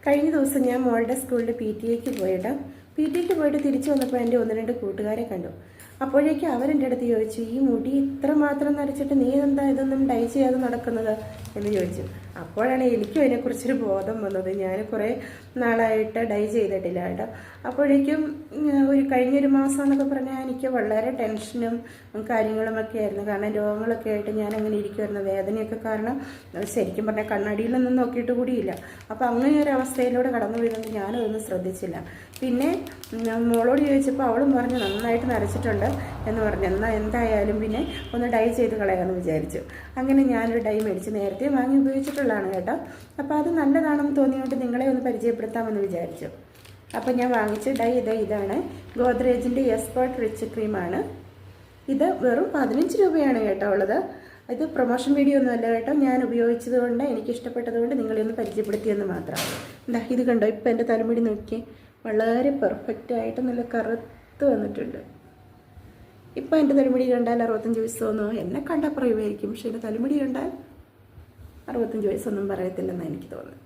കഴിഞ്ഞ ദിവസം ഞാൻ മോളുടെ സ്കൂളിൽ PTA പോയിട്ട് തിരിച്ചു വന്നപ്പോൾ എൻ്റെ 1-2 കൂട്ടുകാരെ കണ്ടു. അപ്പോഴേക്കും അവരെൻ്റെ അടുത്ത് ചോദിച്ചു, ഈ മുടി ഇത്ര മാത്രം നരച്ചിട്ട് നീ എന്താ ഇതൊന്നും ഡൈ ചെയ്യാതെ നടക്കുന്നത് എന്ന് ചോദിച്ചു. അപ്പോഴാണ് എനിക്കും അതിനെക്കുറിച്ചൊരു ബോധം വന്നത്. ഞാൻ കുറേ നാളായിട്ട് ഡൈ ചെയ്തിട്ടില്ല കേട്ടോ. അപ്പോഴേക്കും കഴിഞ്ഞൊരു മാസം എന്നൊക്കെ പറഞ്ഞാൽ എനിക്ക് വളരെ ടെൻഷനും കാര്യങ്ങളുമൊക്കെ ആയിരുന്നു. കാരണം രോഗങ്ങളൊക്കെ ആയിട്ട് ഞാൻ അങ്ങനെ ഇരിക്കുമായിരുന്നു. വേദനയൊക്കെ കാരണം ശരിക്കും പറഞ്ഞാൽ കണ്ണാടിയിലൊന്നും നോക്കിയിട്ട് കൂടിയില്ല. അപ്പോൾ അങ്ങനെ ഒരു അവസ്ഥയിലൂടെ കടന്നു പോയതുകൊണ്ട് ഞാനതൊന്നും ശ്രദ്ധിച്ചില്ല. പിന്നെ മോളോട് ചോദിച്ചപ്പോൾ അവളും പറഞ്ഞു നന്നായിട്ട് നരച്ചിട്ടുണ്ട് എന്ന് പറഞ്ഞു. എന്നാൽ എന്തായാലും പിന്നെ ഒന്ന് ഡൈ ചെയ്ത് കളയാമെന്ന് വിചാരിച്ചു. അങ്ങനെ ഞാനൊരു ഡൈ മേടിച്ച് നേരത്തെ വാങ്ങി ഉപയോഗിച്ചിട്ടുള്ളതാണ് കേട്ടോ. അപ്പോൾ അത് നല്ലതാണെന്ന് തോന്നിയോണ്ട് നിങ്ങളെ ഒന്ന് പരിചയപ്പെടുത്താമെന്ന് വിചാരിച്ചു. അപ്പോൾ ഞാൻ വാങ്ങിച്ച ഡൈ ഇതാണ് ഗോദ്രേജിൻ്റെ എക്സ്പേർട്ട് റിച്ച് ക്രീമാണ്. ഇത് വെറും 15 രൂപയാണ് കേട്ടോ ഉള്ളത്. ഇത് പ്രൊമോഷൻ വീഡിയോ ഒന്നും അല്ല കേട്ടോ. ഞാൻ ഉപയോഗിച്ചത് കൊണ്ട് എനിക്ക് ഇഷ്ടപ്പെട്ടതുകൊണ്ട് നിങ്ങളെ ഒന്ന് പരിചയപ്പെടുത്തിയെന്ന് മാത്രം. എന്താ ഇത് കണ്ടോ, ഇപ്പം എൻ്റെ തലമുടി നോക്കി വളരെ പെർഫെക്റ്റായിട്ട് നല്ല കറുത്ത് വന്നിട്ടുണ്ട്. ഇപ്പം എൻ്റെ തലമുടി കണ്ടാൽ 65 വയസ്സ് തോന്നുമോ? എന്നെ കണ്ടാൽ പറയുമായിരിക്കും, പക്ഷേ എൻ്റെ തലമുടി കണ്ടാൽ 65 വയസ്സൊന്നും പറയത്തില്ലെന്നാണ് എനിക്ക് തോന്നുന്നത്.